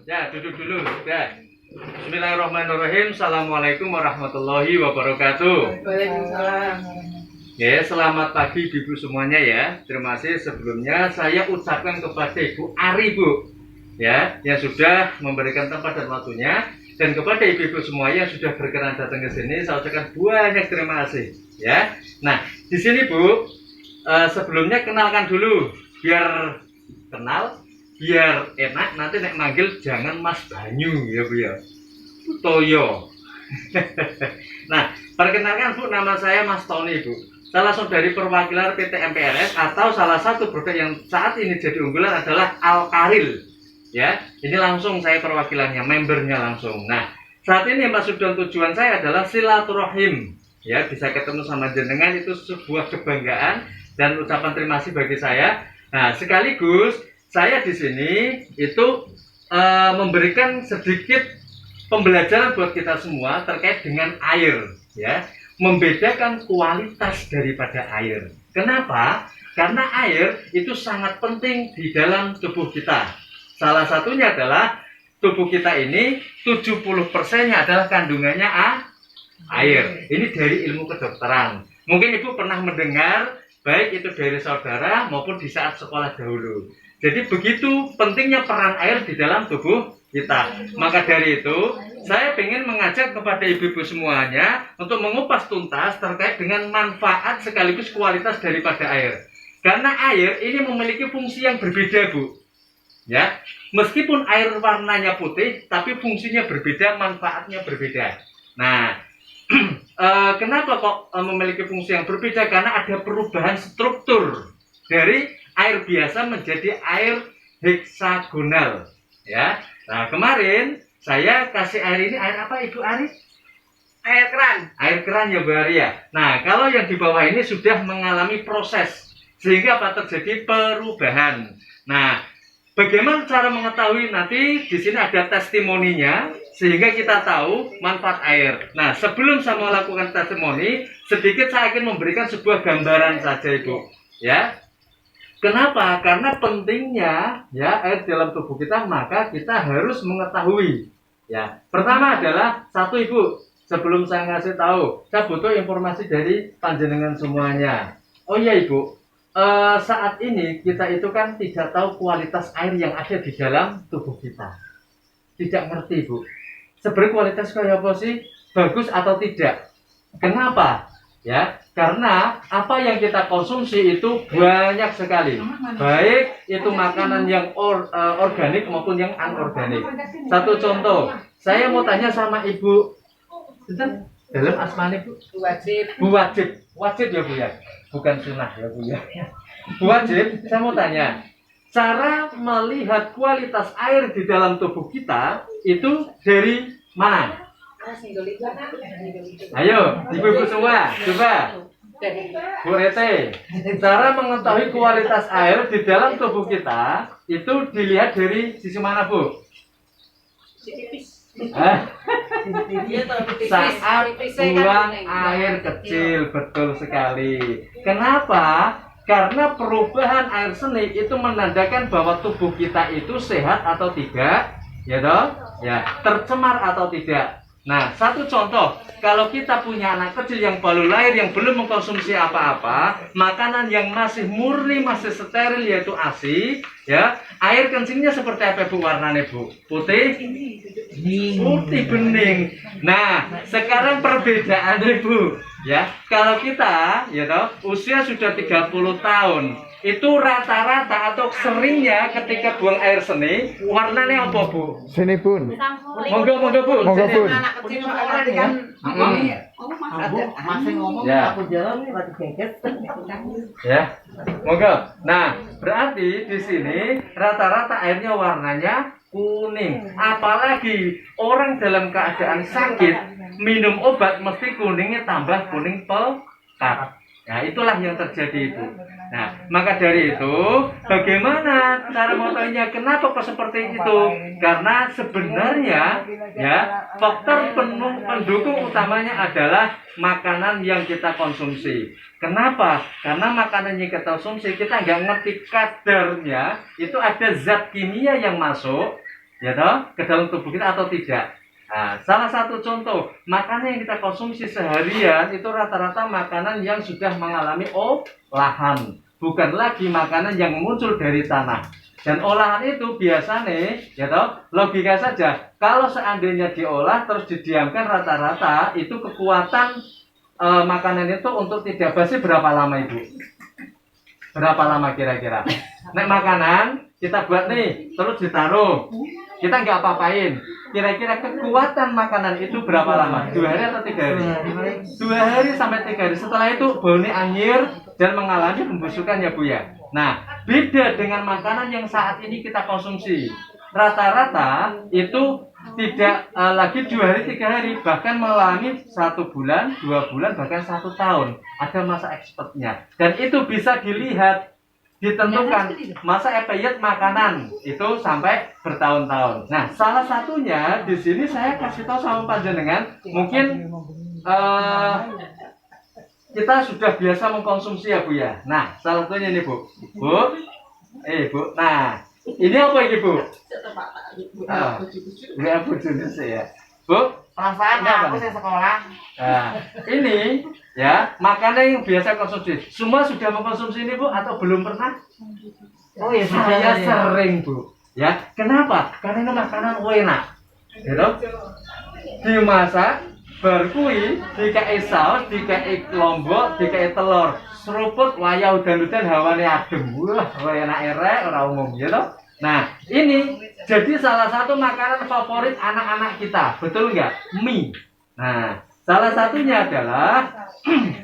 Ya, duduk dulu. Ya. Bismillahirrahmanirrahim. Assalamualaikum warahmatullahi wabarakatuh. Waalaikumsalam. Ya, selamat pagi Ibu semuanya ya. Terima kasih sebelumnya saya ucapkan kepada Ibu Ari Bu, ya, yang sudah memberikan tempat dan waktunya, dan kepada ibu-ibu semua yang sudah berkenan datang ke sini, saya ucapkan banyak terima kasih ya. Nah, di sini Bu, sebelumnya kenalkan dulu biar kenal, biar enak nanti nek manggil jangan Mas Banyu ya Bu ya. Toyo. Nah, perkenalkan Bu, nama saya Mas Tony Bu. Salah satu dari perwakilan PT MPRS atau salah satu produk yang saat ini jadi unggulan adalah Alkaril. Ya, ini langsung saya perwakilannya, membernya langsung. Nah, saat ini maksud dan tujuan saya adalah silaturahim. Ya, bisa ketemu sama jenengan itu sebuah kebanggaan dan ucapan terima kasih bagi saya. Nah, sekaligus saya di sini itu memberikan sedikit pembelajaran buat kita semua terkait dengan air, ya, membedakan kualitas daripada air. Kenapa? Karena air itu sangat penting di dalam tubuh kita. Salah satunya adalah tubuh kita ini 70%-nya adalah kandungannya air. Ini dari ilmu kedokteran. Mungkin Ibu pernah mendengar baik itu dari saudara maupun di saat sekolah dahulu. Jadi begitu pentingnya peran air di dalam tubuh kita. Maka dari itu saya ingin mengajak kepada ibu-ibu semuanya untuk mengupas tuntas terkait dengan manfaat sekaligus kualitas daripada air. Karena air ini memiliki fungsi yang berbeda Bu. Ya, meskipun air warnanya putih, tapi fungsinya berbeda, manfaatnya berbeda. Nah, kenapa kok memiliki fungsi yang berbeda? Karena ada perubahan struktur dari air biasa menjadi air heksagonal. Ya, nah kemarin saya kasih air ini, air apa Ibu Ari? Air keran. Air keran ya Bu Ari ya. Nah, kalau yang di bawah ini sudah mengalami proses sehingga apa terjadi perubahan. Nah, bagaimana cara mengetahui? Nanti di sini ada testimoninya sehingga kita tahu manfaat air. Nah, sebelum saya melakukan testimoni, sedikit saya akan memberikan sebuah gambaran saja Ibu. Ya. Kenapa? Karena pentingnya ya air dalam tubuh kita, maka kita harus mengetahui. Ya. Pertama adalah satu Ibu, sebelum saya ngasih tahu, saya butuh informasi dari panjenengan semuanya. Oh iya Ibu. Saat ini kita itu kan tidak tahu kualitas air yang ada di dalam tubuh kita. Tidak ngerti Bu. Sebenarnya kualitas kayak apa sih? Bagus atau tidak? Kenapa? Ya, karena apa yang kita konsumsi itu banyak sekali. Baik itu makanan yang organik maupun yang anorganik. Satu contoh, saya mau tanya sama Ibu, dalam asmane Bu? Wajib. Bu Wajib. Wajib ya Bu ya? Bukan sunnah ya Bu ya. Bu Wajib, saya mau tanya, cara melihat kualitas air di dalam tubuh kita itu dari mana? Ayo, ibu-ibu semua, coba. Bu Rete, cara mengetahui kualitas air di dalam tubuh kita itu dilihat dari sisi mana Bu? Saat buang air kecil, betul sekali. Kenapa? Karena perubahan air seni itu menandakan bahwa tubuh kita itu sehat atau tidak, ya toh? Ya, tercemar atau tidak. Nah, satu contoh, kalau kita punya anak kecil yang baru lahir yang belum mengkonsumsi apa-apa, makanan yang masih murni, masih steril yaitu ASI, ya, air kencingnya seperti apa Bu warnanya Bu? Putih? Putih bening. Nah, sekarang perbedaannya Bu, ya, kalau kita, ya toh, usia sudah 30 tahun, itu rata-rata atau seringnya ketika buang air seni, warnanya apa Bu? Sini Bun. Monggo Bu. Monggo Bun. Anak kecil orang kan Masih ngomong Ya. aku jalan lagi kengket. Ya, monggo. Nah, berarti di sini rata-rata airnya warnanya kuning. Apalagi orang dalam keadaan sakit minum obat mesti kuningnya tambah kuning pekat. Nah, itulah yang terjadi itu. Nah, maka dari itu, bagaimana cara mengetahuinya? Kenapa kok seperti itu? Karena sebenarnya, ya, faktor pendukung utamanya adalah makanan yang kita konsumsi. Kenapa? Karena makanan yang kita konsumsi, kita nggak ngerti kadarnya, itu ada zat kimia yang masuk, ya toh, ke dalam tubuh kita atau tidak. Nah, salah satu contoh makanan yang kita konsumsi seharian itu rata-rata makanan yang sudah mengalami olahan, bukan lagi makanan yang muncul dari tanah. Dan olahan itu biasanya, ya toh, logika saja. Kalau seandainya diolah terus didiamkan, rata-rata itu kekuatan makanan itu untuk tidak basi berapa lama Ibu? Berapa lama kira-kira? Nek makanan kita buat nih, terus ditaruh, kita nggak apa-apain. Kira-kira kekuatan makanan itu berapa lama? 2 hari atau 3 hari? 2 hari sampai 3 hari. Setelah itu baunya anyir dan mengalami pembusukan ya Bu ya. Nah, beda dengan makanan yang saat ini kita konsumsi. Rata-rata itu tidak lagi 2 hari 3 hari, bahkan mengalami 1 bulan, 2 bulan, bahkan 1 tahun. Ada masa expertnya. Dan itu bisa dilihat, ditentukan masa expired makanan itu sampai bertahun-tahun. Nah, salah satunya di sini saya kasih tahu sama panjenengan, mungkin kita sudah biasa mengkonsumsi ya Bu ya. Nah, salah satunya ini Bu. Bu. Nah, ini apa ini Bu? Ini apa jenis ya? Bu, Perasaan aku saya sekolah. nah, ini ya, makanan yang biasa konsumsi. Semua sudah mengkonsumsi ini Bu atau belum pernah? Oh iya, Saya sering Bu. Ya, kenapa? Karena ini makanan enak. Gitu? Dimasak, berkui, dikai saus, dikai lombok, dikai telur, seruput, wayah udan-udan hawane adem. Wah, enak erek, ora umum gitu. Nah, ini jadi salah satu makanan favorit anak-anak kita, betul nggak? Mie. Nah, salah satunya adalah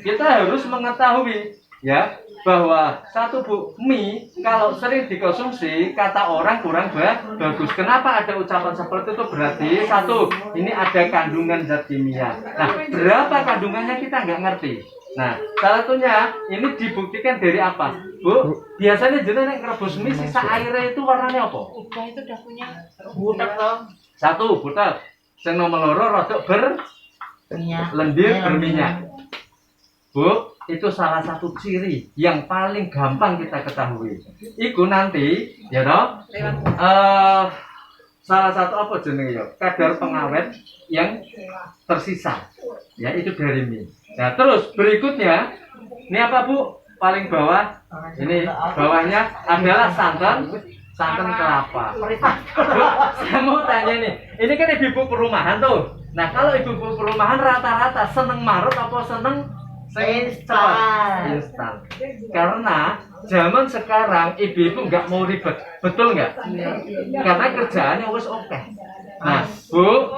kita harus mengetahui ya bahwa satu Bu, mie kalau sering dikonsumsi kata orang kurang bagus. Kenapa ada ucapan seperti itu? Berarti satu, ini ada kandungan zat kimia. Nah, berapa kandungannya kita nggak ngerti. Nah, salah satunya ini dibuktikan dari apa? Bu, biasanya jenenge ngerebus mie sisa airnya itu warnanya apa? Udah itu udah punya butek toh. Satu, butek. Sing nomor loro rodok lendir berminyak. Bu, itu salah satu ciri yang paling gampang kita ketahui. Iku nanti, ya toh, salah satu apa jenenge ya? Kadar pengawet yang tersisa. Ya, itu dari mie. Nah, terus berikutnya, ini apa Bu? Paling bawah, ini bawahnya adalah santan kelapa. Bu, saya mau tanya nih, ini kan ibu perumahan tuh. Nah, kalau ibu perumahan rata-rata seneng marut apa seneng instan? Karena zaman sekarang ibu-ibu nggak mau ribet, betul nggak? Karena kerjaannya wis oke. Nah, Bu,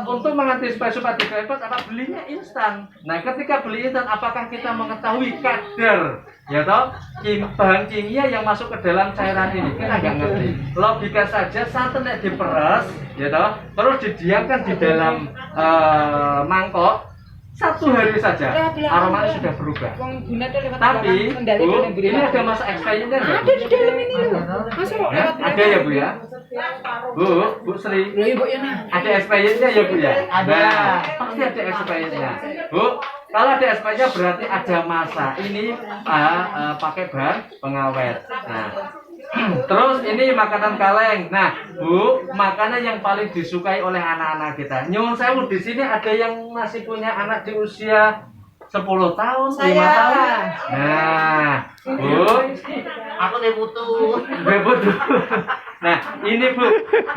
untuk mengantisipasi supaya tidak repot, apa belinya instan. Nah, ketika beli instan, apakah kita mengetahui kadar, ya toh, bahan kimia yang masuk ke dalam cairan ini? Kita nggak ngerti. Logika saja, santan yang diperas, ya toh, terus didiamkan di dalam mangkok. 1 hari saja aromanya sudah berubah. Tapi Bu, ini ada masa expirednya nggak? ada di dalam ini loh. Masa kok Ya, ada ya Bu ya? Bu Sri, ada expirednya ya Bu ya? Ada. Nah, pasti ada expirednya. Bu, kalau ada expirednya berarti ada masa. Ini pakai bahan pengawet. Nah, terus ini makanan kaleng. Nah, Bu, makanan yang paling disukai oleh anak-anak kita. Nyuwun sewu, di sini ada yang masih punya anak di usia 10 tahun, 5 tahun. Nah, Bu, Aku udah butuh. betul. Nah, ini Bu,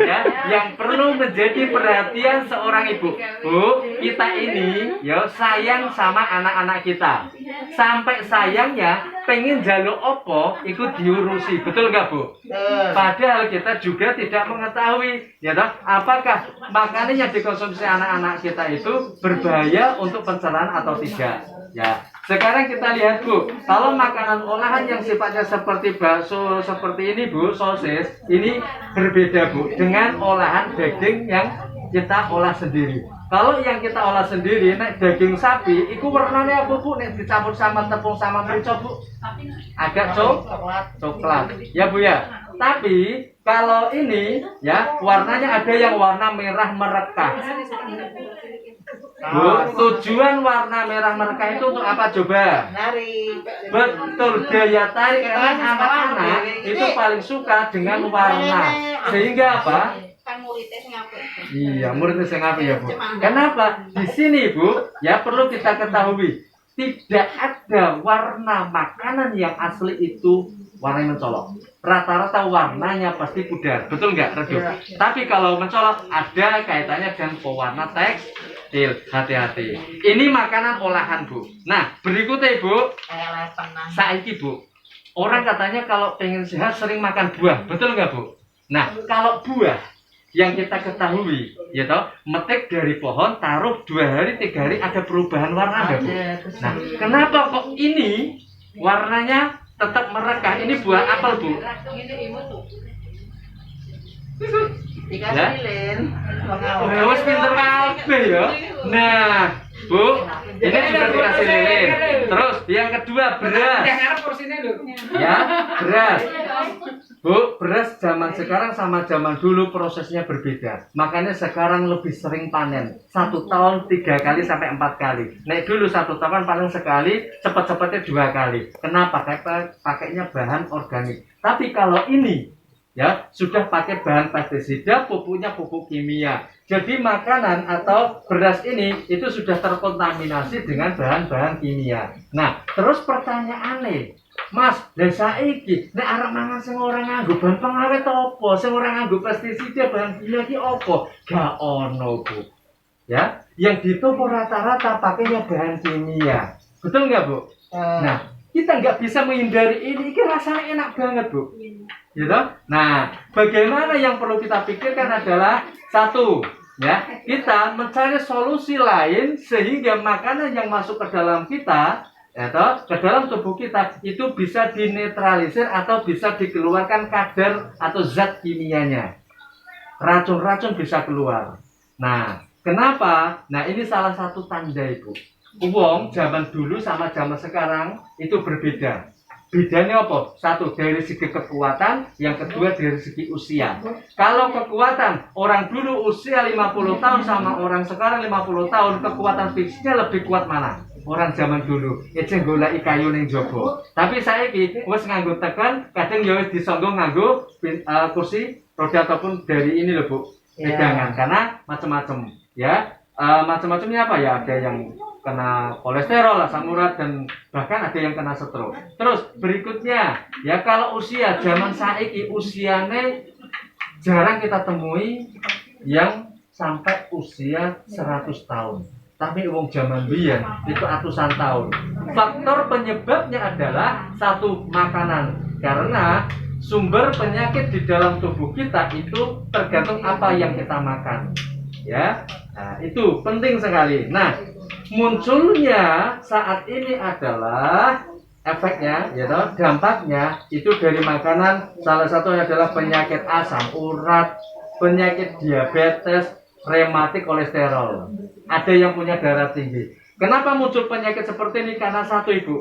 ya, yang perlu menjadi perhatian seorang ibu. Bu, kita ini ya sayang sama anak-anak kita. Sampai sayangnya pengen jaluk opo ikut diurusi, betul nggak Bu? Padahal kita juga tidak mengetahui, ya toh, apakah makanan yang dikonsumsi anak-anak kita itu berbahaya untuk pencernaan atau tidak. Ya, sekarang kita lihat Bu, kalau makanan olahan yang sifatnya seperti bakso seperti ini Bu, sosis, ini berbeda Bu dengan olahan daging yang kita olah sendiri. Kalau yang kita olah sendiri, nek daging sapi, itu warnanya apa Bu? Nek dicampur sama tepung sama merica Bu, agak coklat. Ya Bu ya. Tapi kalau ini ya warnanya ada yang warna merah merekah. Bu, tujuan warna merah mereka itu untuk apa coba? Nari. Betul, daya tarik karena anak-anak itu paling suka dengan warna. Sehingga apa? Kan muridnya sing apik. Iya, muridnya sing apik ya, Bu. Kenapa? Di sini, Bu, ya perlu kita ketahui, tidak ada warna makanan yang asli itu warna mencolok. Rata-rata warnanya pasti pudar, betul nggak, Redo? Tapi kalau mencolok ada kaitannya dengan pewarna tekstil. Hati-hati. Ini makanan olahan, Bu. Nah, berikutnya, Bu. Saiki, Bu. Orang katanya kalau pengen sehat sering makan buah, betul nggak, Bu? Nah, kalau buah yang kita ketahui, ya toh, metik dari pohon, taruh 2 hari, 3 hari ada perubahan warna, nggak, Bu? Nah, kenapa kok ini warnanya tetap merekah? Ini buah apel, Bu. Dikasih lilin. Wes pinter kabeh ya. Nah, Bu, ini juga dikasih lilin. Terus yang kedua beras. Ya, beras. Bu, beras zaman sekarang sama zaman dulu prosesnya berbeda. Makanya sekarang lebih sering panen. 1 tahun 3 kali sampai 4 kali. Nek dulu 1 tahun panen sekali, cepat-cepatnya 2 kali. Kenapa? Pakainya bahan organik. Tapi kalau ini ya sudah pakai bahan pestisida, pupuknya pupuk kimia. Jadi makanan atau beras ini itu sudah terkontaminasi dengan bahan-bahan kimia. Nah, terus pertanyaannya, Mas, lah saiki nek arep mangan sing ora nganggo bahan pengawet apa? Sing ora nganggo pestisida, bahan kimia iki apa? Gak ono, Bu. Ya, yang dituku rata-rata pakainya bahan kimia. Betul nggak, Bu? Nah, kita nggak bisa menghindari ini rasanya enak banget, Bu. Gitu? Nah, bagaimana yang perlu kita pikirkan adalah satu, ya, kita mencari solusi lain sehingga makanan yang masuk ke dalam kita, atau ke dalam tubuh kita itu bisa dinetralisir atau bisa dikeluarkan kadar atau zat kimianya. Racun-racun bisa keluar. Nah, kenapa? Nah, ini salah satu tanda, Ibu. Wong zaman dulu sama zaman sekarang itu berbeda. Bedanya apa? Satu, dari segi kekuatan, yang kedua dari segi usia. Kalau kekuatan, orang dulu usia 50 tahun sama orang sekarang 50 tahun, kekuatan fisiknya lebih kuat mana? Orang zaman dulu, ece golek kayu ning jaba. Tapi saiki wis nganggo tekan, kadang ya wis disanggo nganggo kursi roda ataupun dari ini lho, Bu. Pegangan karena macam-macam, ya. Macam-macamnya apa ya? Ada yang kena kolesterol, asam urat, dan bahkan ada yang kena stroke. Terus berikutnya, ya kalau usia zaman saiki usianya jarang kita temui yang sampai usia 100 tahun. Tapi wong zaman biyen itu ratusan tahun. Faktor penyebabnya adalah satu, makanan. Karena sumber penyakit di dalam tubuh kita itu tergantung apa yang kita makan. Ya. Nah, itu penting sekali. Nah, munculnya saat ini adalah efeknya, ya toh, dampaknya itu dari makanan. Salah satunya adalah penyakit asam urat, penyakit diabetes, rematik, kolesterol. Ada yang punya darah tinggi. Kenapa muncul penyakit seperti ini? Karena satu, Ibu,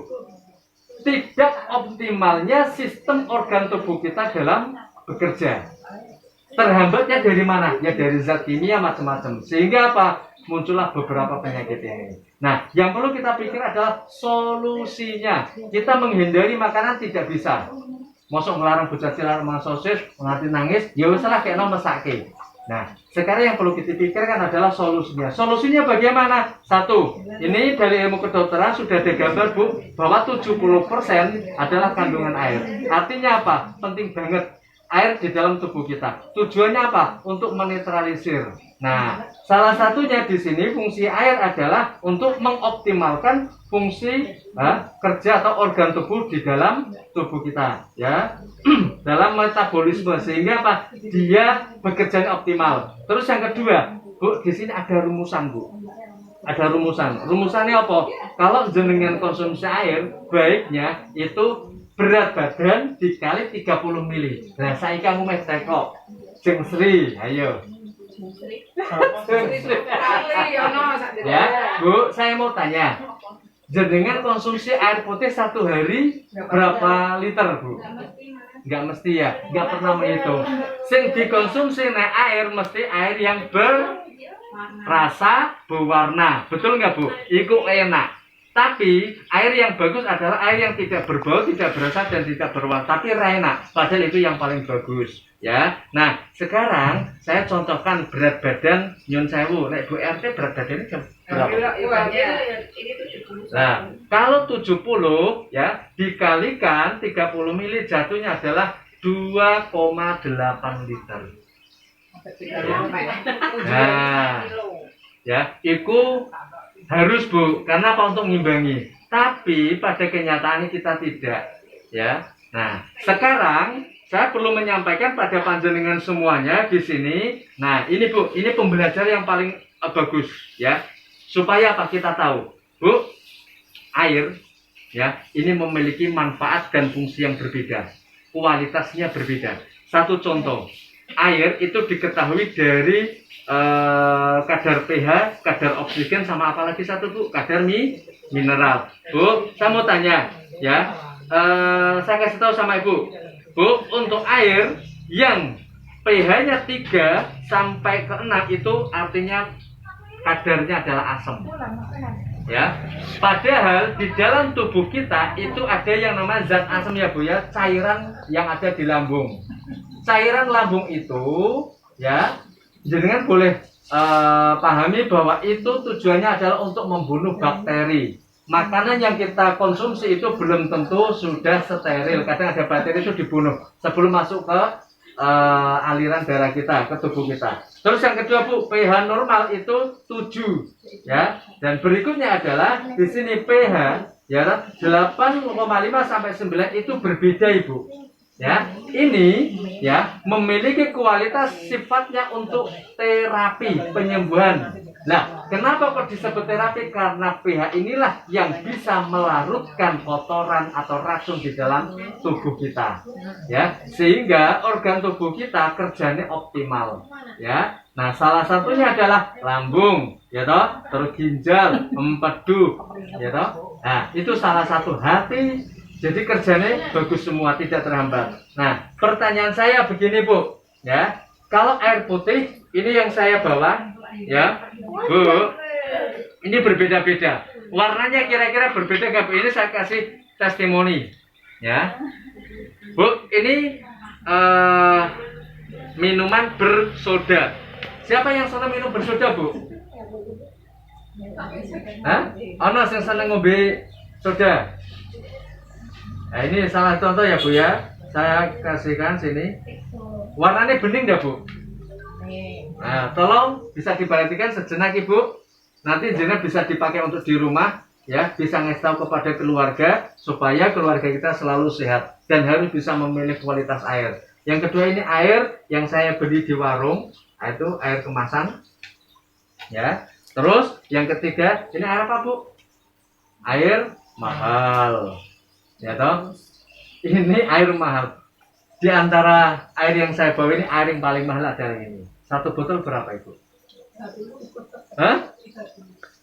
tidak optimalnya sistem organ tubuh kita dalam bekerja. Terhambatnya dari mana? Ya dari zat kimia macam-macam. Sehingga apa? Muncullah beberapa penyakit ini. Nah, yang perlu kita pikir adalah solusinya. Kita menghindari makanan tidak bisa. Mosok ngelarang bocah cilik mangan sosis, nganti nangis, ya wis lah kena mesake. Nah, sekarang yang perlu kita pikirkan adalah solusinya. Solusinya bagaimana? Satu, ini dari ilmu kedokteran sudah digambar, Bu, bahwa 70% adalah kandungan air. Artinya apa? Penting banget air di dalam tubuh kita. Tujuannya apa? Untuk menetralisir. Nah, salah satunya di sini fungsi air adalah untuk mengoptimalkan fungsi kerja atau organ tubuh di dalam tubuh kita, ya. Dalam metabolisme, sehingga apa? Dia bekerja optimal. Terus yang kedua, Bu, di sini ada rumusan, Bu. Ada rumusan. Rumusannya apa? Kalau jenengan konsumsi air, baiknya itu berat badan dikali 30 mili. Nah, saya kamu meh teko. Jeng Sri, ayo. Ya, Bu, saya mau tanya. Jenengan konsumsi air putih 1 hari berapa liter, Bu? nggak mesti ya, nggak pernah menghitung. Sing dikonsumsi nek air mesti air yang berrasa berwarna, betul nggak Bu? Iku enak. Tapi air yang bagus adalah air yang tidak berbau, tidak berasa dan tidak berwarna, tapi enak. Padahal itu yang paling bagus, ya. Nah, sekarang saya contohkan berat badan Nyun Sewu. Nek Bu RT berat badannya berapa? Ini 70. Nah, kalau 70 ya dikalikan 30 mili jatuhnya adalah 2,8 liter. Nah, ya, itu harus Bu, karena apa? Untuk ngimbangi. Tapi pada kenyataannya kita tidak, ya. Nah, sekarang saya perlu menyampaikan pada panjenengan semuanya di sini. Nah, ini Bu, ini pembelajaran yang paling bagus, ya. Supaya apa kita tahu, Bu, air, ya, ini memiliki manfaat dan fungsi yang berbeda, kualitasnya berbeda. Satu contoh, air itu diketahui dari kadar pH, kadar oksigen, sama apa lagi satu Bu, kadar mineral. Bu, saya mau tanya, ya, saya kasih tahu sama Ibu, Bu, untuk air yang pH-nya 3 sampai ke 6 itu artinya kadarnya adalah asam. Ya, padahal di dalam tubuh kita itu ada yang namanya zat asam ya Bu ya, cairan yang ada di lambung. Cairan lambung itu, ya, jenengan boleh pahami bahwa itu tujuannya adalah untuk membunuh bakteri. Makanan yang kita konsumsi itu belum tentu sudah steril. Kadang ada bakteri itu dibunuh sebelum masuk ke aliran darah kita, ke tubuh kita. Terus yang kedua Bu, pH normal itu 7, ya. Dan berikutnya adalah di sini pH ya 8,5 sampai 9 itu berbeda Ibu. Ya, ini ya memiliki kualitas sifatnya untuk terapi penyembuhan. Nah, kenapa kok disebut terapi? Karena pH inilah yang bisa melarutkan kotoran atau racun di dalam tubuh kita, ya, sehingga organ tubuh kita kerjanya optimal, ya. Nah, salah satunya adalah lambung, ya toh, terus ginjal, empedu, ya toh. Nah, itu salah satu, hati. Jadi kerjanya bagus semua, tidak terhambat. Nah, pertanyaan saya begini Bu, ya, kalau air putih ini yang saya bawa, ya Bu, ini berbeda-beda. Warnanya kira-kira berbeda nggak Bu? Ini saya kasih testimoni, ya Bu. Ini minuman bersoda. Siapa yang senang minum bersoda Bu? Hah? Ono yang senang ngombe soda? Nah, ini salah contoh ya Bu ya. Saya kasihkan sini. Warnanya bening dah Bu. Nah, tolong bisa diperhatikan sejenak Ibu. Nanti jenengan bisa dipakai untuk di rumah, ya. Bisa ngasih tahu kepada keluarga supaya keluarga kita selalu sehat dan harus bisa memilih kualitas air. Yang kedua, ini air yang saya beli di warung, itu air kemasan, ya. Terus yang ketiga, ini air apa Bu? Air mahal. Ya toh, ini air mahal. Di antara air yang saya bawa ini, air yang paling mahal adalah ini. Satu botol berapa Ibu? Hah?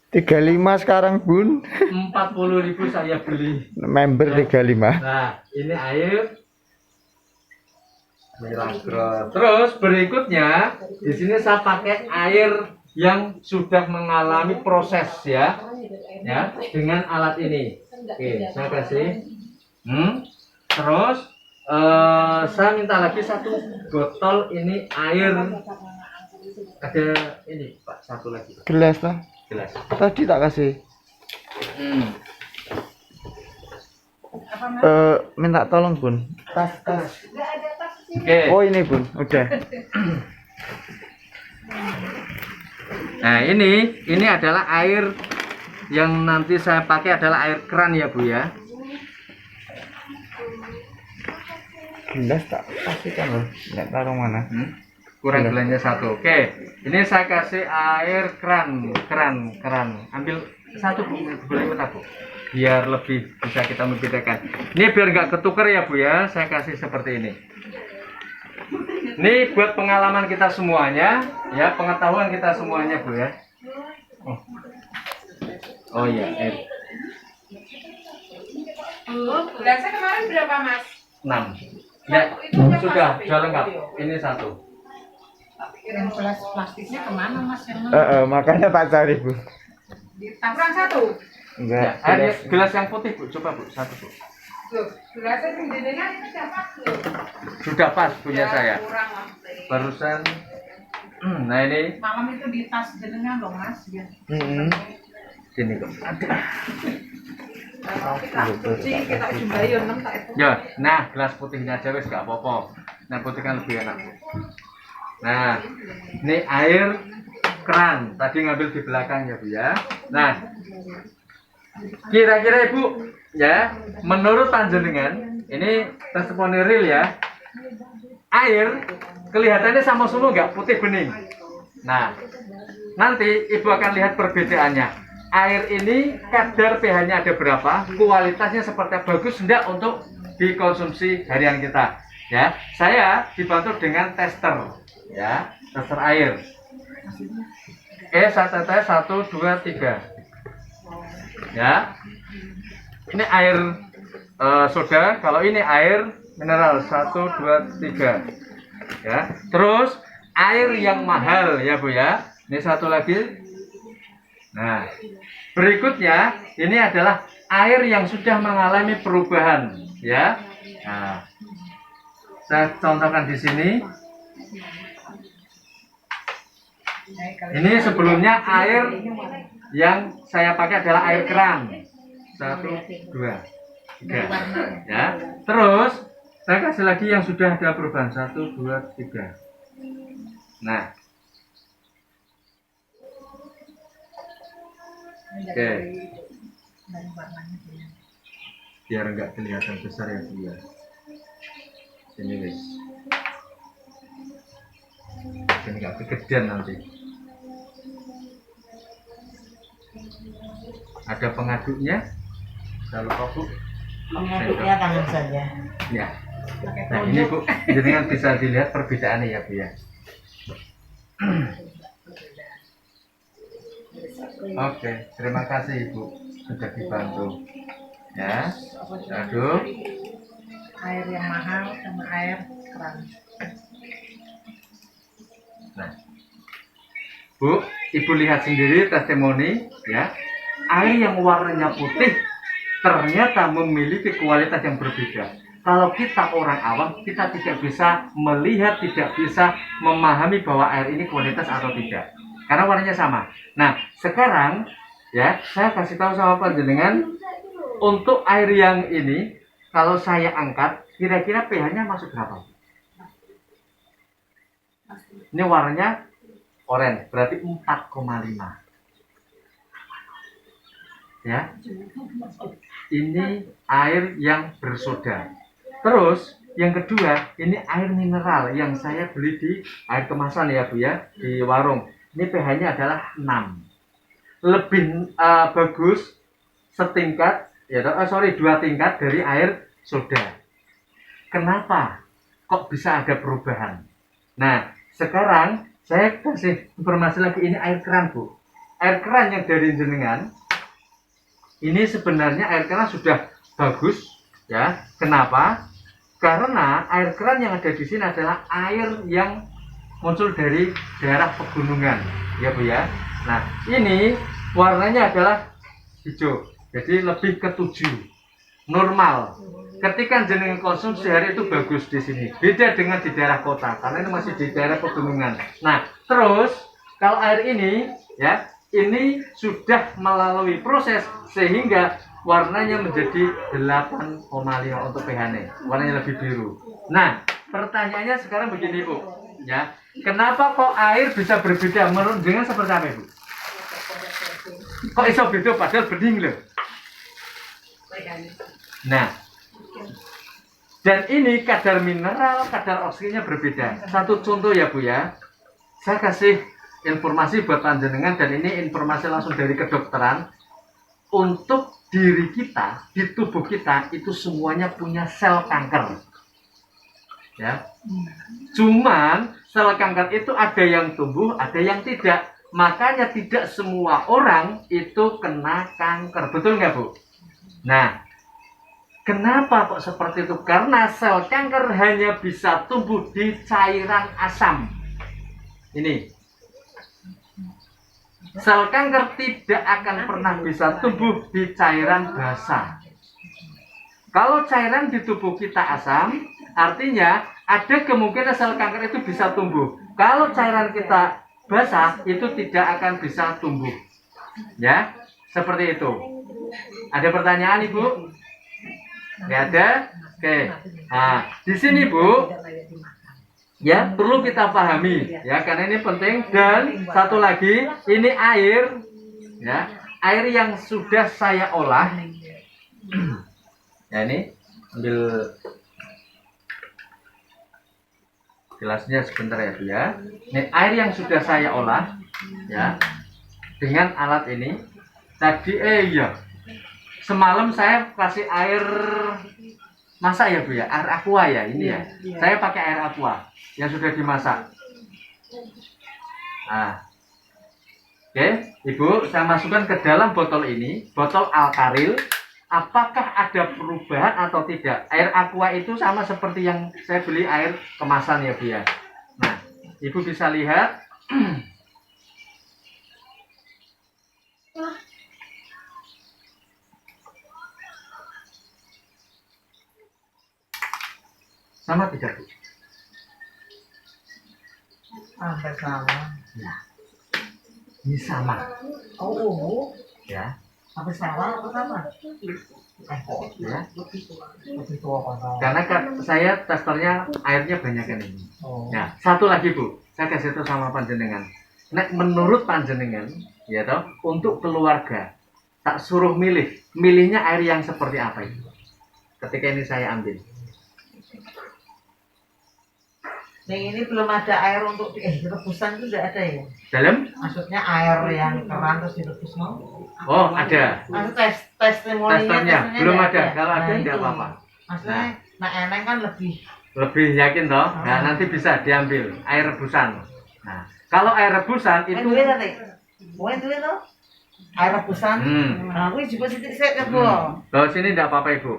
35 sekarang Bun. 40.000 saya beli. Member Ya. 35. Nah, ini air Milagro. Terus berikutnya di sini saya pakai air yang sudah mengalami proses, ya, dengan alat ini. Oke, saya kasih. Terus saya minta lagi satu botol ini air. Ada ini Pak, satu lagi. Gelas lah. Gelas. Tadi tak kasih. Minta tolong Bun. Tas. Oke. Oh ini Bun, udah. Nah ini adalah air yang nanti saya pakai, adalah air keran ya Bu ya. Gelas tak kasihkan loh. Nggak taruh mana. Kurang gelasnya satu. Oke, ini saya kasih air keran. Ambil satu Bu, boleh minta Bu, biar lebih bisa kita membedakan. Ini biar nggak ketukar ya Bu ya, saya kasih seperti ini. Ini buat pengalaman kita semuanya, ya, pengetahuan kita semuanya Bu ya. Oh iya, air. Bu, gelasnya kemarin berapa Mas? 6. Ya, sudah lengkap. Ini satu. Kirim gelas plastiknya kemana Mas? Makanya tak cari, Bu. Di kurang satu. Enggak. Ya, air gelas yang putih, Bu. Coba, Bu. Satu, Bu. Loh, gelasnya yang jenengan itu dapat loh. Sudah pas punya saya. Kurang Mas. Barusan. Nah ini. Malam itu di tas jenengan loh Mas. Ya. Sini kok. Kita cuci, kita jumlahi 6 tak itu. Ya, nah gelas putihnya aja wis gak apa-apa. Nah putih kan lebih enak. Nah, ini air keran. Tadi ngambil di belakang ya Bu ya. Nah, kira-kira Ibu ya, menurut panjenengan ini testimoni real ya. Air kelihatannya sama semua nggak putih bening. Nah, nanti Ibu akan lihat perbedaannya. Air ini kadar pH-nya ada berapa, kualitasnya seperti apa, bagus enggak untuk dikonsumsi harian kita. Ya, saya dibantu dengan tester, ya, tester air. Saya tetes 1, 2, 3. Ya, ini air soda. Kalau ini air mineral 1, 2, 3. Ya, terus air yang mahal ya Bu ya. Ini satu lagi. Nah, berikutnya ini adalah air yang sudah mengalami perubahan, ya. Nah, saya contohkan di sini. Ini sebelumnya air yang saya pakai adalah air keran. 1, 2, 3. Ya. Terus saya kasih lagi yang sudah ada perubahan 1, 2, 3. Nah. Oke. Biar enggak kelihatan besar ya Bu ya. Sini guys. Ini enggak kegedean nanti. Ada pengaduknya. Jangan lupa Bu. Pengaduknya tangan saja. Ya. Nah ini Bu, jadi bisa dilihat perbedaannya ya Bu ya. Oke, terima kasih Ibu sudah dibantu. Ya, aduk. Air yang mahal sama air keran. Nah, Bu, Ibu lihat sendiri testimoni ya. Air yang warnanya putih ternyata memiliki kualitas yang berbeda. Kalau kita orang awam, kita tidak bisa melihat, tidak bisa memahami bahwa air ini kualitas atau tidak. Karena warnanya sama. Nah, sekarang ya, saya kasih tahu sama panjenengan untuk air yang ini, kalau saya angkat, kira-kira pH-nya masuk berapa? Ini warnanya oranye, berarti 4,5. Ya. Ini air yang bersoda. Terus yang kedua, ini air mineral yang saya beli di air kemasan ya Bu ya, di warung. Ini pH-nya adalah 6. Lebih bagus setingkat ya, 2 tingkat dari air soda. Kenapa kok bisa ada perubahan? Nah, sekarang saya kasih informasi lagi, ini air keran Bu. Air keran yang dari jenengan ini sebenarnya air keran sudah bagus ya. Kenapa? Karena air keran yang ada di sini adalah air yang muncul dari daerah pegunungan ya Bu ya. Nah ini warnanya adalah hijau, jadi lebih ke 7 normal. Ketika jenengan konsumsi hari itu bagus di sini, beda dengan di daerah kota karena ini masih di daerah pegunungan. Nah terus kalau air ini ya, ini sudah melalui proses sehingga warnanya menjadi 8,5 untuk pH-nya, warnanya lebih biru. Nah pertanyaannya sekarang begini Bu ya, kenapa kok air bisa berbeda? Menurut dengan seperti apa Bu? Kok iso beda padahal bening loh. Nah, dan ini kadar mineral, kadar oksigennya berbeda. Satu contoh ya Bu ya, saya kasih informasi buat panjenengan dan ini informasi langsung dari kedokteran. Untuk diri kita, di tubuh kita itu semuanya punya sel kanker. Ya. Cuman sel kanker itu ada yang tumbuh, ada yang tidak. Makanya tidak semua orang itu kena kanker. Betul nggak Bu? Nah, Kenapa kok seperti itu? Karena sel kanker hanya bisa tumbuh di cairan asam. Ini. Sel kanker tidak akan pernah bisa tumbuh di cairan basah. Kalau cairan di tubuh kita asam, artinya ada kemungkinan sel kanker itu bisa tumbuh. Kalau cairan kita basah, itu tidak akan bisa tumbuh. Ya, seperti itu. Ada pertanyaan, Ibu? Nggak ada? Oke. Nah, di sini, Bu, ya perlu kita pahami, ya, karena ini penting. Dan satu lagi, ini air, ya, air yang sudah saya olah. Ya, ini ambil gelasnya sebentar ya, Bu, ya. Ini air yang sudah saya olah, ya, dengan alat ini. Tadi, iya. Semalam saya kasih air masak ya, Bu, ya, air aqua ya, ini ya. Saya pakai air aqua yang sudah dimasak. Nah, oke, Ibu, saya masukkan ke dalam botol ini, botol alkaril. Apakah ada perubahan atau tidak? Air aqua itu sama seperti yang saya beli air kemasan ya, Bu, ya. Nah, Ibu bisa lihat. Sama tidak, Bu? Sampai sama. Ya. Ini sama. Oh, Ya. sampai sama apa sama? Ya. Lebih tua apa? Karena saya testernya airnya banyak kan ini. Oh. Nah, satu lagi, Bu, saya kasih tahu sama panjenengan. Nek menurut panjenengan, ya toh, untuk keluarga tak suruh milihnya air yang seperti apa itu? Ketika ini saya ambil. Nih, ini belum ada air untuk rebusan itu tidak ada ya? Dalam? Maksudnya air yang keran terus direbus mau? Oh, ada. Maksudnya testimoninya Testernya belum nggak ada. Kalau ada itu. tidak apa-apa. Maksudnya, nah eneng kan lebih. Lebih yakin toh? Nah, nanti bisa diambil air rebusan. Nah, kalau air rebusan itu Duit tadi. Bukan duit tuh. Air rebusan. Nah, aku juga sedikit saya Bu. Bawa sini tidak apa-apa, Ibu.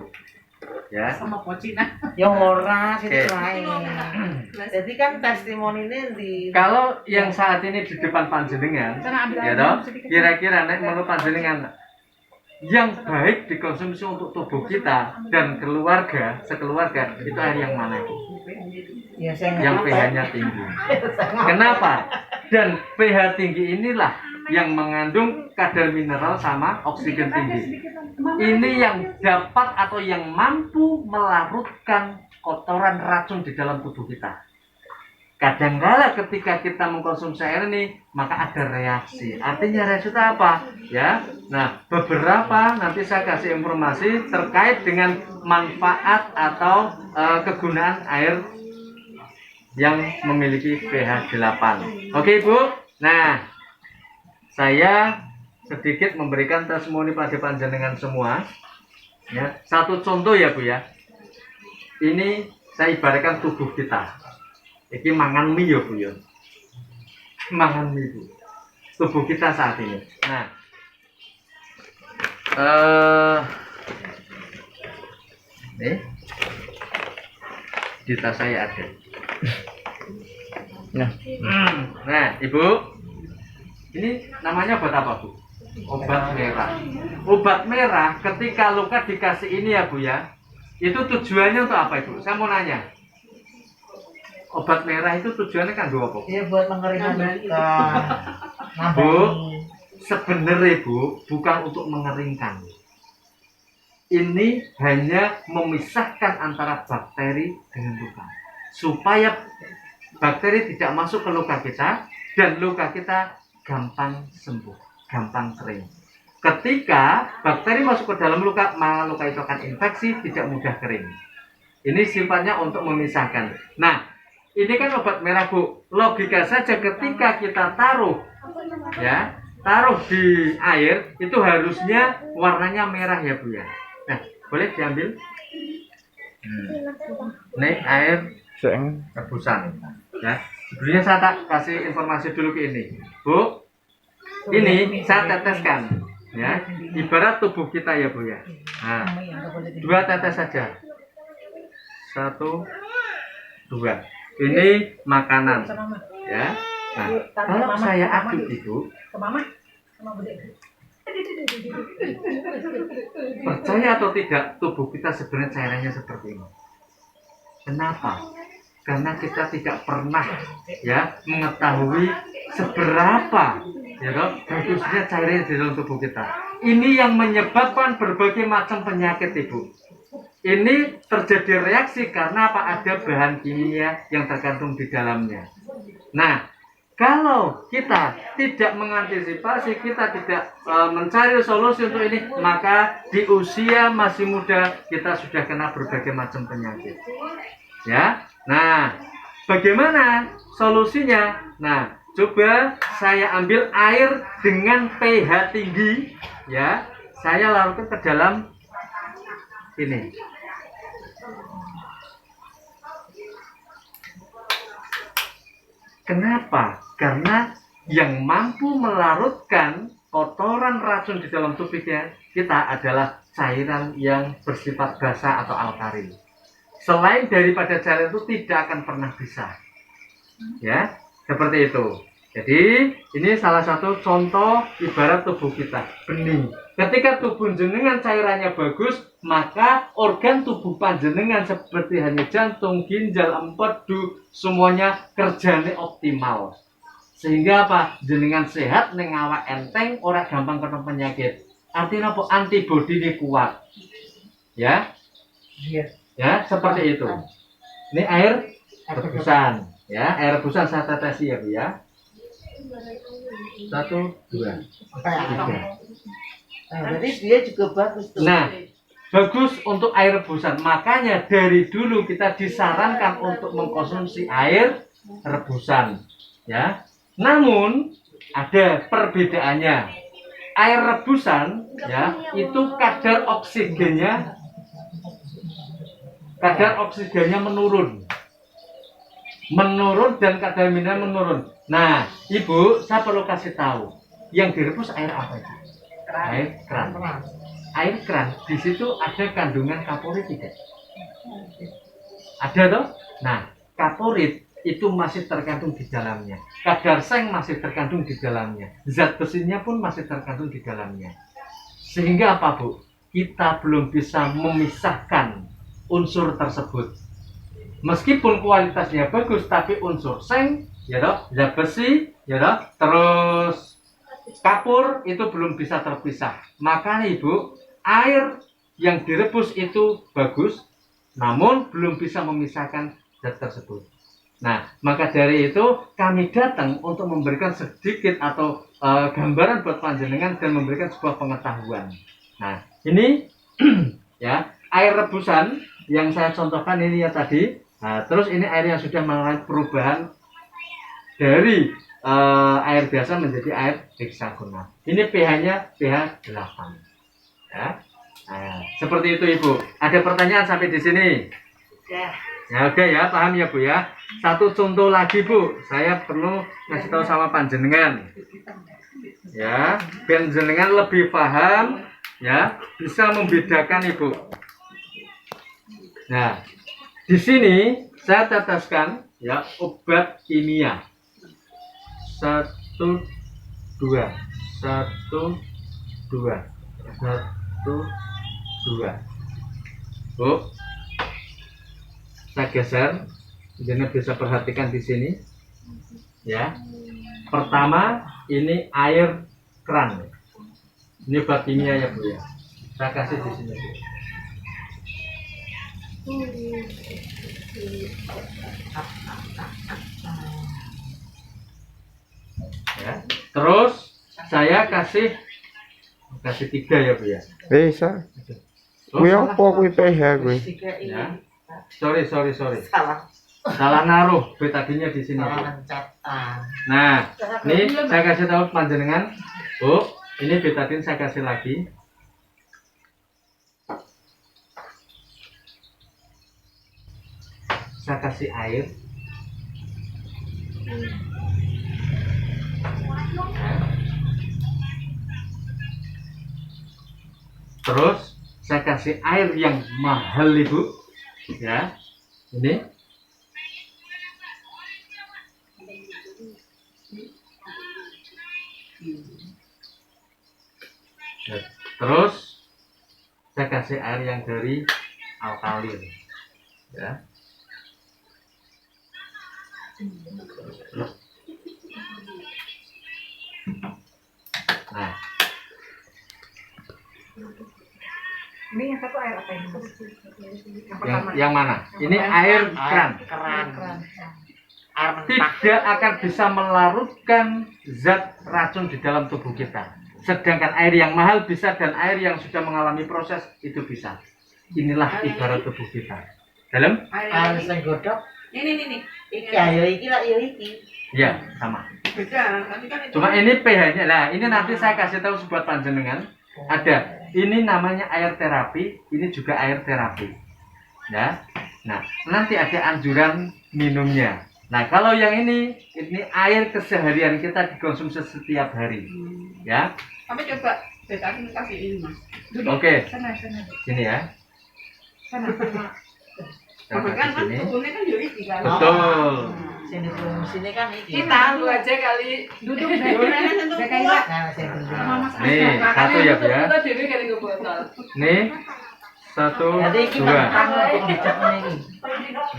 Ya. Sama pocina. Ya ora situ Oke. lain. Jadi kan testimoni ini di Kalau yang saat ini di depan panjenengan, Sana ambil ya air toh, sedikit. kira-kira nek menurut panjenengan yang baik dikonsumsi untuk tubuh kita dan keluarga, sekeluarga, itu air yang mana? ya saya Yang nggak pH-nya tinggi. Kenapa? Dan pH tinggi inilah yang mengandung kadar mineral sama oksigen tinggi. Ini yang dapat atau yang mampu melarutkan kotoran racun di dalam tubuh kita. Kadangkala ketika kita mengkonsumsi air ini, maka ada reaksi. Artinya reaksi itu apa? Ya. Nah, beberapa nanti saya kasih informasi terkait dengan manfaat atau kegunaan air yang memiliki pH 8. Oke, Ibu. Nah, saya sedikit memberikan testimoni pada panjenengan semua. Ya, satu contoh ya, Bu, ya. Ini saya ibaratkan tubuh kita. Ini mangan mie ya, Bu, ya. Mangan mie, Bu. Tubuh kita saat ini. Nah, nih di tas saya ada. Nah, Nah, Ibu, ini namanya obat apa, Bu? Obat merah. Obat merah ketika luka dikasih ini ya, Bu, ya. Itu tujuannya untuk apa, Ibu? Saya mau nanya. Obat merah itu tujuannya kan apa? Dia buat mengeringan luka. Bu, sebenarnya, Bu, bukan untuk mengeringkan. Ini hanya memisahkan antara bakteri dengan luka. Supaya bakteri tidak masuk ke luka kita dan luka kita gampang sembuh, gampang kering. Ketika bakteri masuk ke dalam luka, maka luka itu akan infeksi, tidak mudah kering. Ini sifatnya untuk memisahkan. Nah, ini kan obat merah, Bu. Logika saja ketika kita taruh di air, itu harusnya warnanya merah ya, Bu, ya. Nah, boleh diambil. Ini air sing rebusan. Ya, sebelumnya saya tak kasih informasi dulu ke ini, Bu. Ini saya teteskan. Ya, ibarat tubuh kita ya Bu ya. Nah, 2 tetes saja. 1, 2. Ini makanan. Ya. Nah, kalau saya aduk itu, percaya atau tidak, tubuh kita sebenarnya cairannya seperti ini. Kenapa? Karena kita tidak pernah ya mengetahui seberapa ya bagusnya cairan di dalam tubuh kita. Ini yang menyebabkan berbagai macam penyakit, Ibu. Ini terjadi reaksi karena apa? Ada bahan kimia yang terkandung di dalamnya. Nah, kalau kita tidak mengantisipasi, kita tidak mencari solusi untuk ini, maka di usia masih muda kita sudah kena berbagai macam penyakit. Ya. Nah, bagaimana solusinya? Nah, coba saya ambil air dengan pH tinggi, ya. Saya larutkan ke dalam ini. Kenapa? Karena yang mampu melarutkan kotoran racun di dalam tubuh kita adalah cairan yang bersifat basa atau alkalin. Selain daripada cairan itu tidak akan pernah bisa. Ya, seperti itu. Jadi, ini salah satu contoh ibarat tubuh kita, bening. Ketika tubuh jenengan cairannya bagus, maka organ tubuh panjenengan seperti hanya jantung, ginjal, empedu, semuanya kerjanya optimal. Sehingga apa? Jenengan sehat, ning awak enteng, ora gampang kena penyakit. Artinya apa? Antibodi ini kuat. Ya? Ya, seperti itu. Ini air rebusan. Ya, air rebusan saya tetesi ya, Bu ya. 1, 2, 3. Berarti dia juga bagus tuh. Nah, bagus untuk air rebusan. Makanya dari dulu kita disarankan untuk mengkonsumsi air rebusan. Ya. Namun ada perbedaannya. Air rebusan ya, itu kadar oksigennya menurun. Dan kadar mineral menurun. Nah, Ibu, saya perlu kasih tahu, yang direbus air apa itu? Air keran. Air keran, di situ ada kandungan kaporit tidak? Ada toh? Nah, kaporit itu masih terkandung di dalamnya. Kadar seng masih terkandung di dalamnya. Zat besinya pun masih terkandung di dalamnya. Sehingga apa, Bu? Kita belum bisa memisahkan unsur tersebut. Meskipun kualitasnya bagus, tapi unsur seng, ya toh, zat besi, ya toh, terus kapur itu belum bisa terpisah. Makanya Ibu, air yang direbus itu bagus, namun belum bisa memisahkan zat tersebut. Nah, maka dari itu kami datang untuk memberikan sedikit atau gambaran buat panjenengan dan memberikan sebuah pengetahuan. Nah, ini ya air rebusan yang saya contohkan ini ya tadi. Nah, terus ini air yang sudah mengalami perubahan dari air biasa menjadi air heksagonal. Ini pH-nya pH 8. Ya. Nah, seperti itu Ibu. Ada pertanyaan sampai di sini? Ya oke ya, paham ya Bu ya. Satu contoh lagi Bu, saya perlu ngasih tahu sama panjenengan. Ya, panjenengan lebih paham ya, bisa membedakan Ibu. Nah, di sini saya teteskan ya obat kimia. 1, 2, 1, 2, 1, 2. Bu, saya geser, jadi bisa perhatikan di sini. Ya, pertama ini air keran. Ini obat kimia ya Bu ya. Saya kasih di sini Bu. Ya, terus saya kasih 3 ya Bu ya. Bisa. Kuwi apa kuwi pH kuwi? Ya. Sorry. Salah Naruh betadinnya di sini. Nah, ini saya kasih tahu panjenengan, Bu, ini betadin saya kasih lagi. Saya kasih air. Terus saya kasih air yang mahal Ibu, ya. Ini. Terus saya kasih air yang dari alkalin, ya. Nah, Ini yang satu air apa ini? Mas? yang mana? Ini air keran. Keran. Air mentah. Tidak akan bisa melarutkan zat racun di dalam tubuh kita. Sedangkan air yang mahal bisa, dan air yang sudah mengalami proses itu bisa. Inilah ibarat tubuh kita. Dalam? Air sing godhog. Ini. Iki ayo iki lah yo iki. Ya, sama. Beda, nanti kan itu. Cuma ini pH-nya. Nah, ini nanti saya kasih tahu buat panjenengan. Ada. Ini namanya air terapi, ini juga air terapi. Ya. Nah, nanti ada anjuran minumnya. Nah, kalau yang ini air keseharian kita dikonsumsi setiap hari. Ya. Tapi coba bedakan kasih ini Mas. Oke. Sana. Sini ya. Sana. Saya Kan kasih sini. tubuhnya kan yo iki kan. Betul. Sini kan iki. Kita lu aja kali duduk deh. Saya kayak Nah, saya dulu. sama Mas. Nih, satu ya, Bu ya. Kita dewe kali ke botol. Nih. Satu, Jadi iki dua. mentang kok dicapne iki.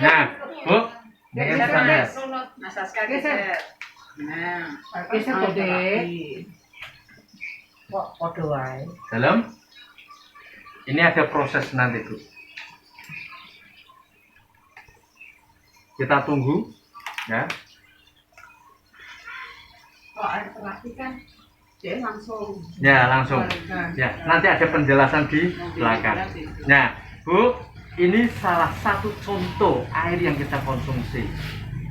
Nah, Bu. Ini kan sana. Mas Aska geser. Nah, Geser kok, Dek. Kok padha wae. Dalam. Ini ada proses nanti, Bu. Kita tunggu, ya. kok air terapi kan dia langsung. Ya, langsung. Ya, nanti ada penjelasan di belakang. Nah, Bu, ini salah satu contoh air yang kita konsumsi.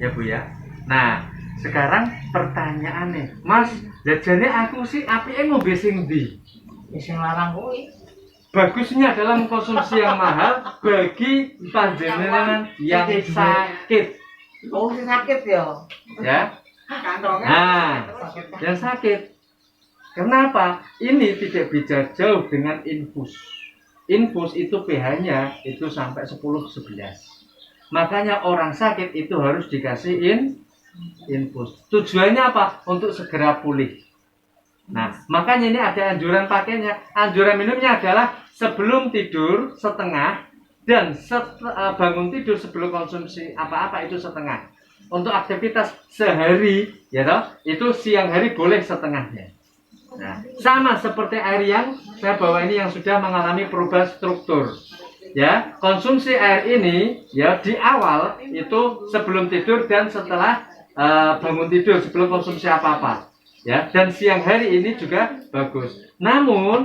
Ya, Bu ya. Nah, sekarang pertanyaannya, Mas, jajane aku sih apike ngombe sing ndi? Wis sing larang kuwi. Bagusnya adalah mengkonsumsi yang mahal bagi panjenengan yang sakit, Oh, sing sakit ya. ya. Nah, yang sakit. Kenapa? Ini tidak bisa jauh dengan infus. Infus itu pH-nya itu sampai 10-11. Makanya orang sakit itu harus dikasih infus. Tujuannya apa? Untuk segera pulih. Nah, makanya ini ada anjuran pakainya. Anjuran minumnya adalah sebelum tidur setengah, dan bangun tidur sebelum konsumsi apa-apa itu setengah. Untuk aktivitas sehari, ya toh, itu siang hari boleh setengahnya. Nah, sama seperti air yang saya bawa ini yang sudah mengalami perubahan struktur. Ya, konsumsi air ini ya di awal itu sebelum tidur dan setelah bangun tidur, sebelum konsumsi apa-apa. Ya, dan siang hari ini juga bagus. Namun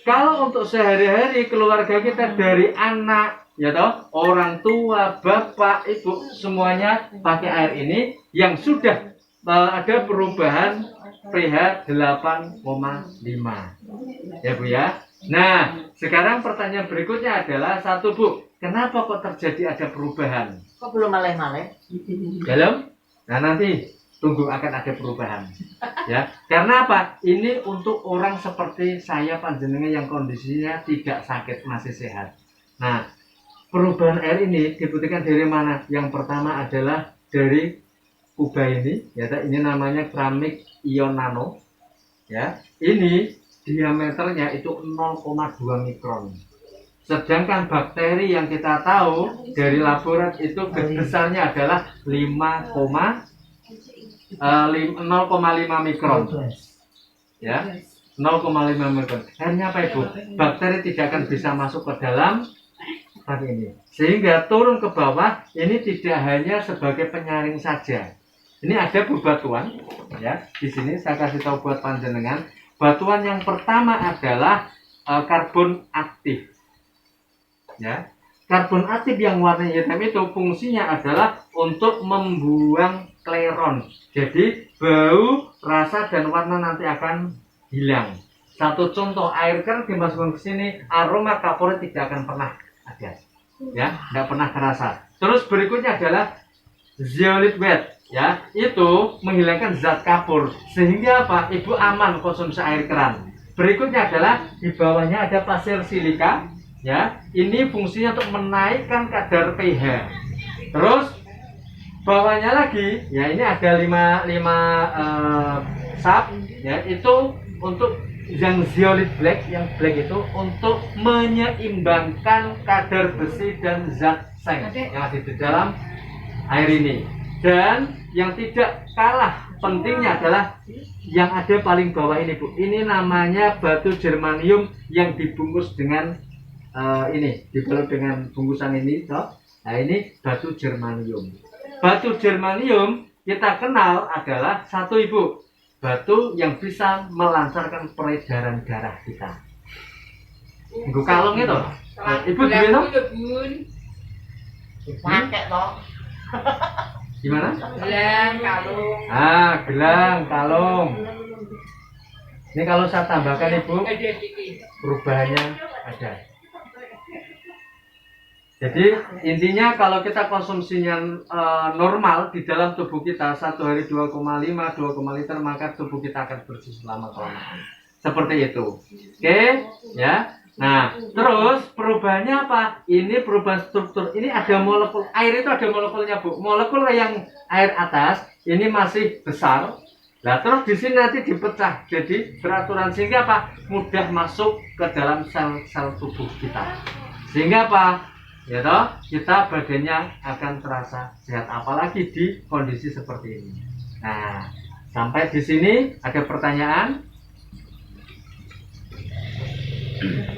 kalau untuk sehari-hari keluarga kita dari anak, ya toh, orang tua, bapak, ibu semuanya pakai air ini yang sudah ada perubahan pH 8,5. Ya, Bu ya. Nah, sekarang pertanyaan berikutnya adalah satu, Bu, kenapa kok terjadi ada perubahan? Kok belum maleh-maleh? Dalam? Nah, nanti tunggu akan ada perubahan, ya. Karena apa? Ini untuk orang seperti saya panjenengan yang kondisinya tidak sakit, masih sehat. Nah, perubahan air ini dibutuhkan dari mana? Yang pertama adalah dari kubah ini, ya. Ini namanya keramik ion nano, ya. Ini diameternya itu 0,2 mikron. Sedangkan bakteri yang kita tahu dari laboratorium itu besarnya adalah 0,5 mikron, ya, 0,5 mikron. Akhirnya apa, Ibu? Bakteri tidak akan bisa masuk ke dalam tadi ini, sehingga turun ke bawah. Ini tidak hanya sebagai penyaring saja. Ini ada bebatuan, ya. Di sini saya kasih tahu buat panjenengan. Batuan yang pertama adalah karbon aktif, ya. Karbon aktif yang warna hitam itu fungsinya adalah untuk membuang kleron. Jadi bau, rasa, dan warna nanti akan hilang. Satu contoh, air keran dimasukkan ke sini, aroma kapur tidak akan pernah ada, ya, tidak pernah terasa. Terus berikutnya adalah zeolite wet, ya, itu menghilangkan zat kapur, sehingga apa? Ibu aman konsumsi air keran. Berikutnya adalah di bawahnya ada pasir silika, ya. Ini fungsinya untuk menaikkan kadar pH. Terus bawahnya lagi, ya ini ada 5 sap, ya itu untuk yang zeolite black, yang black itu untuk menyeimbangkan kadar besi dan zat seng yang ada di dalam air ini. Dan yang tidak kalah pentingnya adalah yang ada paling bawah ini, Bu. Ini namanya batu germanium yang dibungkus dengan ini, dibalut dengan bungkusan ini, toh. Nah, ini batu germanium. Batu germanium kita kenal adalah satu, Ibu, batu yang bisa melancarkan peredaran darah kita. Ibu kalung itu, Ibu gimana? Pakai toh. Gimana? Gelang, kalung. Gelang, kalung. Ini kalau saya tambahkan, Ibu, perubahannya ada. Jadi intinya kalau kita konsumsinya normal di dalam tubuh kita satu hari 2,5 liter, maka tubuh kita akan bersih selama kelamaan. Seperti itu. Oke, ya. Nah, terus perubahannya apa? Ini perubahan struktur. Ini ada molekul. Air itu ada molekulnya, Bu. Molekul yang air atas ini masih besar. Nah, terus di sini nanti dipecah jadi beraturan sehingga apa? Mudah masuk ke dalam sel-sel tubuh kita. Sehingga apa? Ya toh, kita badannya akan terasa sehat, apalagi di kondisi seperti ini. Nah, sampai di sini ada pertanyaan?